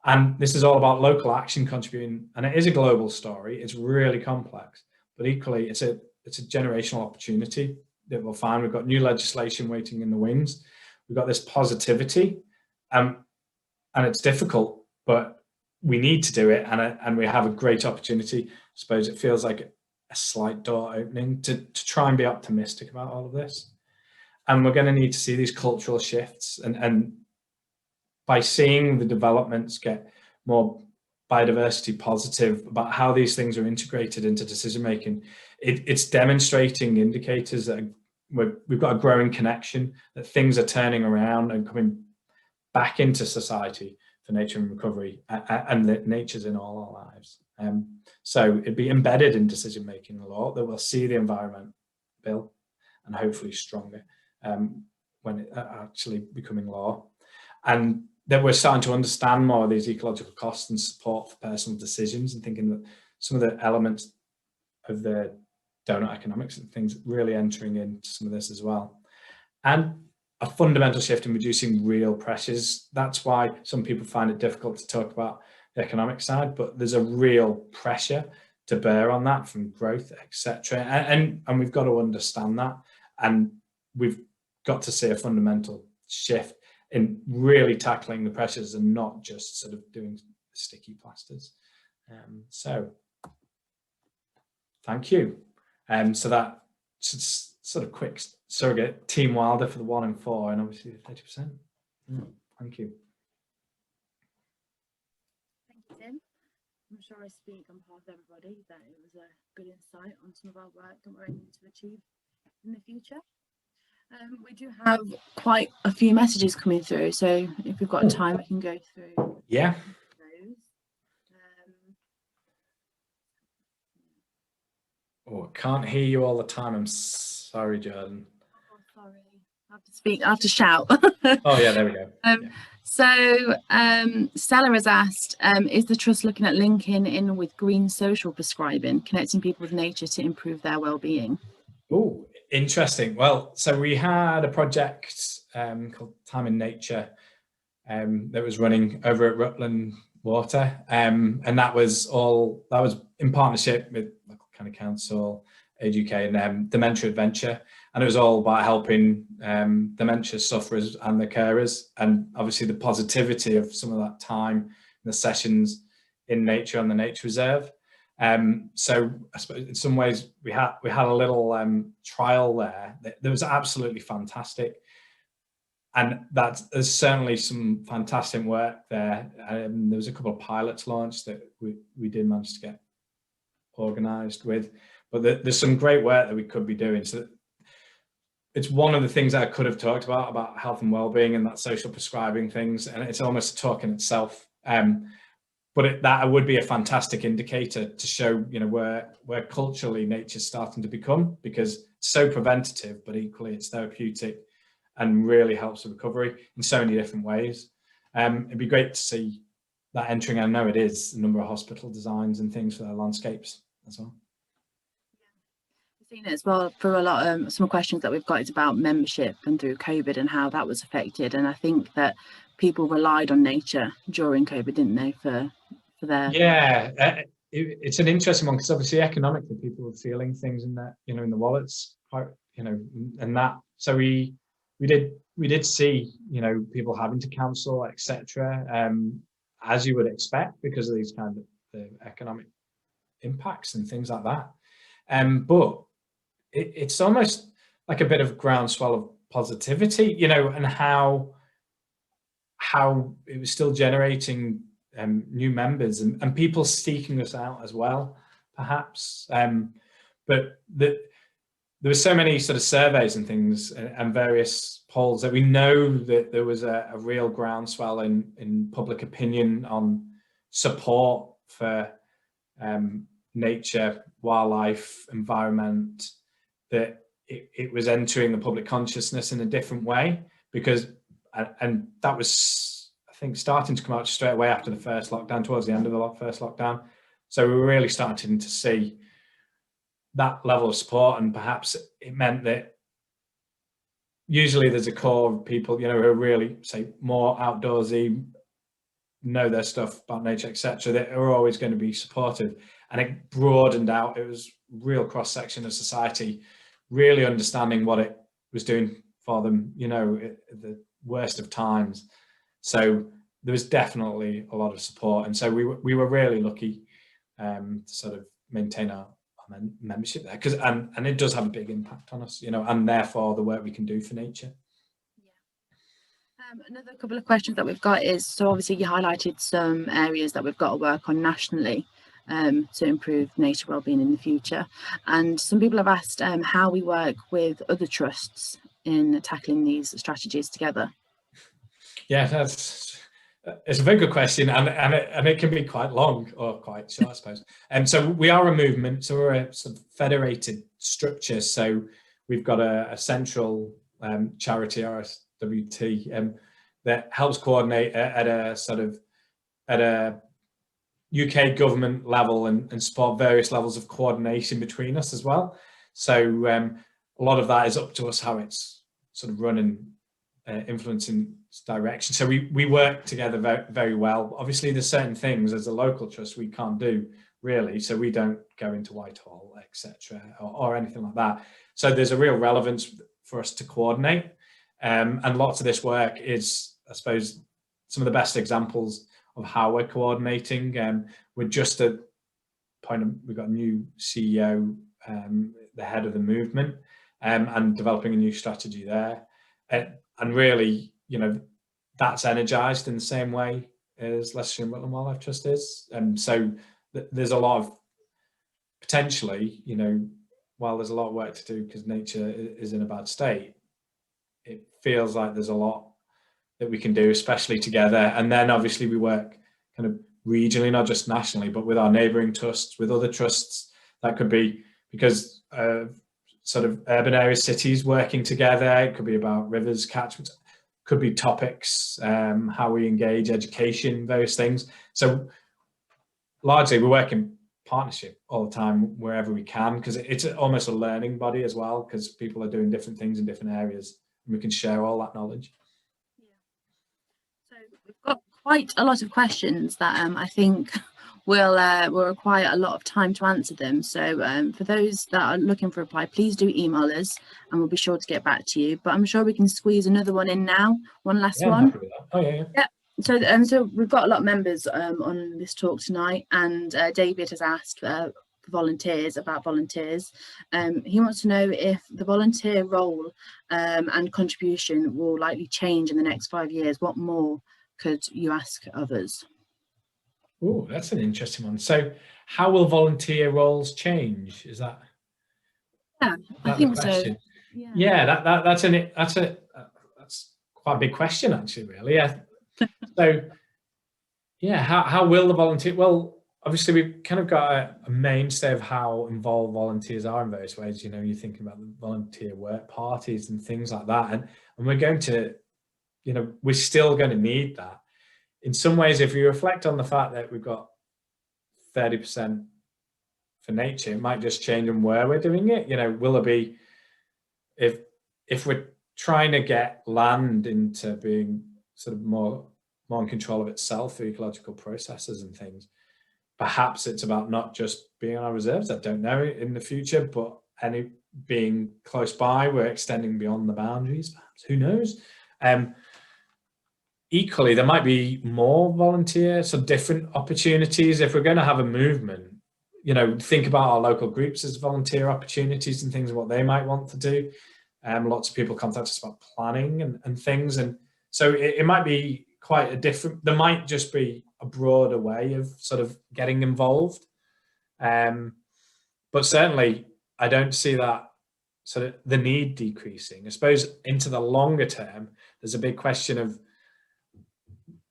And this is all about local action contributing, and it is a global story. It's really complex, but equally it's a generational opportunity that we'll find. We've got new legislation waiting in the wings. We've got this positivity, and it's difficult, but we need to do it, and we have a great opportunity. I suppose it feels like a slight door opening to try and be optimistic about all of this. And we're going to need to see these cultural shifts, and by seeing the developments get more biodiversity positive about how these things are integrated into decision making, it's demonstrating indicators that we've got a growing connection, that things are turning around and coming back into society for nature and recovery, and that nature's in all our lives. So it'd be embedded in decision making law that we'll see the environment bill, and hopefully stronger when it actually becoming law, and that we're starting to understand more of these ecological costs and support for personal decisions, and thinking that some of the elements of the donut economics and things really entering into some of this as well. And a fundamental shift in reducing real pressures. That's why some people find it difficult to talk about the economic side, but there's a real pressure to bear on that from growth, etc. And we've got to understand that, and we've got to see a fundamental shift in really tackling the pressures and not just sort of doing sticky plasters. So thank you. So that sort of quick surrogate, Team Wilder for the 1 in 4, and obviously the 30%. Thank you. Thank you, Tim. I'm sure I speak on behalf of everybody that it was a good insight on some of our work that we're aiming to achieve in the future. We do have quite a few messages coming through, so if we've got time, we can go through those. Oh, I can't hear you all the time. I'm sorry, Jordan. Oh, sorry. I have to speak. I have to shout. Oh, yeah, there we go. So Stella has asked, is the Trust looking at linking in with green social prescribing, connecting people with nature to improve their well-being? Oh, interesting. Well, so we had a project called Time in Nature that was running over at Rutland Water, and that was in partnership with local county council, Age UK, and Dementia Adventure, and it was all about helping dementia sufferers and their carers, and obviously the positivity of some of that time, the sessions in nature on the nature reserve. So I suppose in some ways we had a little trial there that was absolutely fantastic, and there's certainly some fantastic work there. There was a couple of pilots launched that we did manage to get organised with, but there's some great work that we could be doing. So it's one of the things that I could have talked about health and well-being and that social prescribing things, and it's almost a talk in itself. But that would be a fantastic indicator to show, where culturally nature's starting to become, because it's so preventative, but equally it's therapeutic and really helps the recovery in so many different ways. It'd be great to see that entering. I know it is a number of hospital designs and things for their landscapes as well. We've seen it as well for a lot of some questions that we've got is about membership and through COVID and how that was affected. And I think that people relied on nature during COVID, didn't they, for their... Yeah, it's an interesting one, because obviously economically people were feeling things in that, in the wallets, quite, and that. So we did see, people having to cancel, etc. As you would expect, because of these kind of the economic impacts and things like that. But it's almost like a bit of groundswell of positivity, you know, and how it was still generating new members and people seeking us out as well, perhaps. But there were so many sort of surveys and things and various polls that we know that there was a real groundswell in public opinion on support for nature, wildlife, environment, that it was entering the public consciousness in a different way, because, and that was, I think, starting to come out straight away after the first lockdown, towards the end of the first lockdown. So we were really starting to see that level of support, and perhaps it meant that usually there's a core of people, you know, who are really, say, more outdoorsy, know their stuff about nature, etc., that are always going to be supportive. And it broadened out. It was real cross-section of society, really understanding what it was doing for them, you know, at the worst of times. So there was definitely a lot of support. And so we were really lucky to sort of maintain our membership there, because and it does have a big impact on us, you know, and therefore the work we can do for nature. Another couple of questions that we've got is, so obviously you highlighted some areas that we've got to work on nationally to improve nature wellbeing in the future, and some people have asked how we work with other trusts in tackling these strategies together. Yeah, it's a very good question, and it can be quite long or quite short, I suppose. And so we are a movement, so we're a sort of federated structure. So we've got a central charity, LRWT, that helps coordinate at a UK government level and support various levels of coordination between us as well. So a lot of that is up to us, how it's sort of run and influencing its direction. So we work together very, very well. Obviously, there's certain things as a local trust we can't do really, so we don't go into Whitehall, etc., or anything like that. So there's a real relevance for us to coordinate. And lots of this work is, I suppose, some of the best examples of how we're coordinating. We're just at point of, we've got a new CEO, the head of the movement, and developing a new strategy there. And really, you know, that's energized in the same way as Leicestershire and Rutland Wildlife Trust is. So there's a lot of, potentially, you know, while there's a lot of work to do because nature is in a bad state, it feels like there's a lot that we can do, especially together. And then obviously we work kind of regionally, not just nationally, but with our neighbouring trusts, with other trusts. That could be because sort of urban areas, cities working together. It could be about rivers, catchments, could be topics, how we engage, education, various things. So largely we work in partnership all the time wherever we can, because it's almost a learning body as well, because people are doing different things in different areas and we can share all that knowledge. So we've got quite a lot of questions that I think will require a lot of time to answer them. So for those that are looking for a reply, please do email us and we'll be sure to get back to you. But I'm sure we can squeeze another one in now, one last one. I'm happy with that. Oh yeah. Yeah. So we've got a lot of members on this talk tonight, and David has asked for volunteers, about volunteers. He wants to know if the volunteer role and contribution will likely change in the next 5 years. What more could you ask of us? Oh, that's an interesting one. So how will volunteer roles change? Is that? Yeah, I think so. Yeah, that's quite a big question actually, really. Yeah. So yeah, how will the volunteer? Well, obviously we've kind of got a mainstay of how involved volunteers are in various ways. You know, you're thinking about the volunteer work parties and things like that, and we're going to, you know, we're still going to need that. In some ways, if you reflect on the fact that we've got 30% for nature, it might just change on where we're doing it. You know, will it be, if we're trying to get land into being sort of more in control of itself through ecological processes and things, perhaps it's about not just being on our reserves, I don't know, in the future, but being close by, we're extending beyond the boundaries, perhaps, who knows? Equally, there might be more volunteer, so different opportunities. If we're going to have a movement, you know, think about our local groups as volunteer opportunities and things, and what they might want to do. Lots of people contact us about planning and things. And so it might be quite a different, there might just be a broader way of sort of getting involved. But certainly I don't see that sort of the need decreasing. I suppose into the longer term, there's a big question of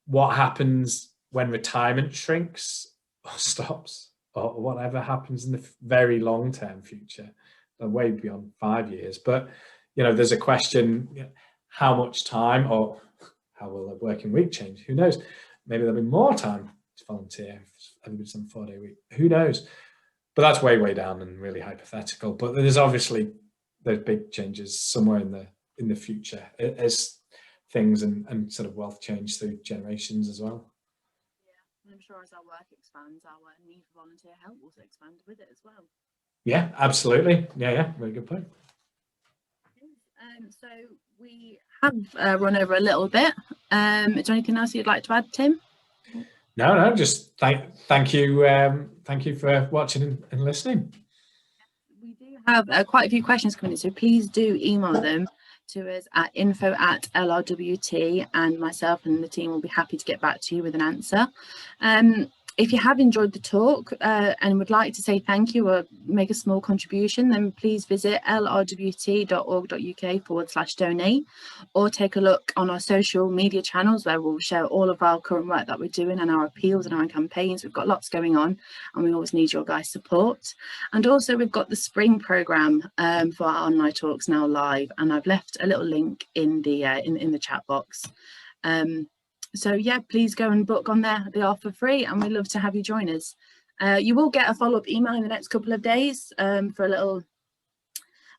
what happens when retirement shrinks or stops, or whatever happens in the very long term future, way beyond 5 years. But, you know, there's a question, how much time, or how will the working week change? Who knows? Maybe there'll be more time to volunteer if everybody's on a 4-day week. Who knows? But that's way down and really hypothetical. But there's obviously those big changes somewhere in the future as things and sort of wealth change through generations as well. Yeah, I'm sure as our work expands, our need for volunteer help will expand with it as well. Yeah, absolutely. Yeah, very good point. So we have run over a little bit. Is there anything else you'd like to add, Tim? No, just thank you for watching and listening. We do have quite a few questions coming in, so please do email them to us at info@LRWT, and myself and the team will be happy to get back to you with an answer. If you have enjoyed the talk and would like to say thank you or make a small contribution, then please visit lrwt.org.uk/donate, or take a look on our social media channels where we'll share all of our current work that we're doing and our appeals and our campaigns. We've got lots going on and we always need your guys' support. And also we've got the spring programme for our online talks now live, and I've left a little link in the in the chat box. So yeah, please go and book on there. They are for free and we'd love to have you join us. You will get a follow-up email in the next couple of days for a little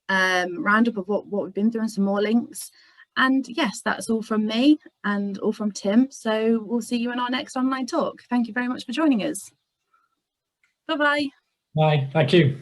roundup of what we've been through and some more links. And yes, that's all from me and all from Tim. So we'll see you in our next online talk. Thank you very much for joining us. Bye-bye. Bye, thank you.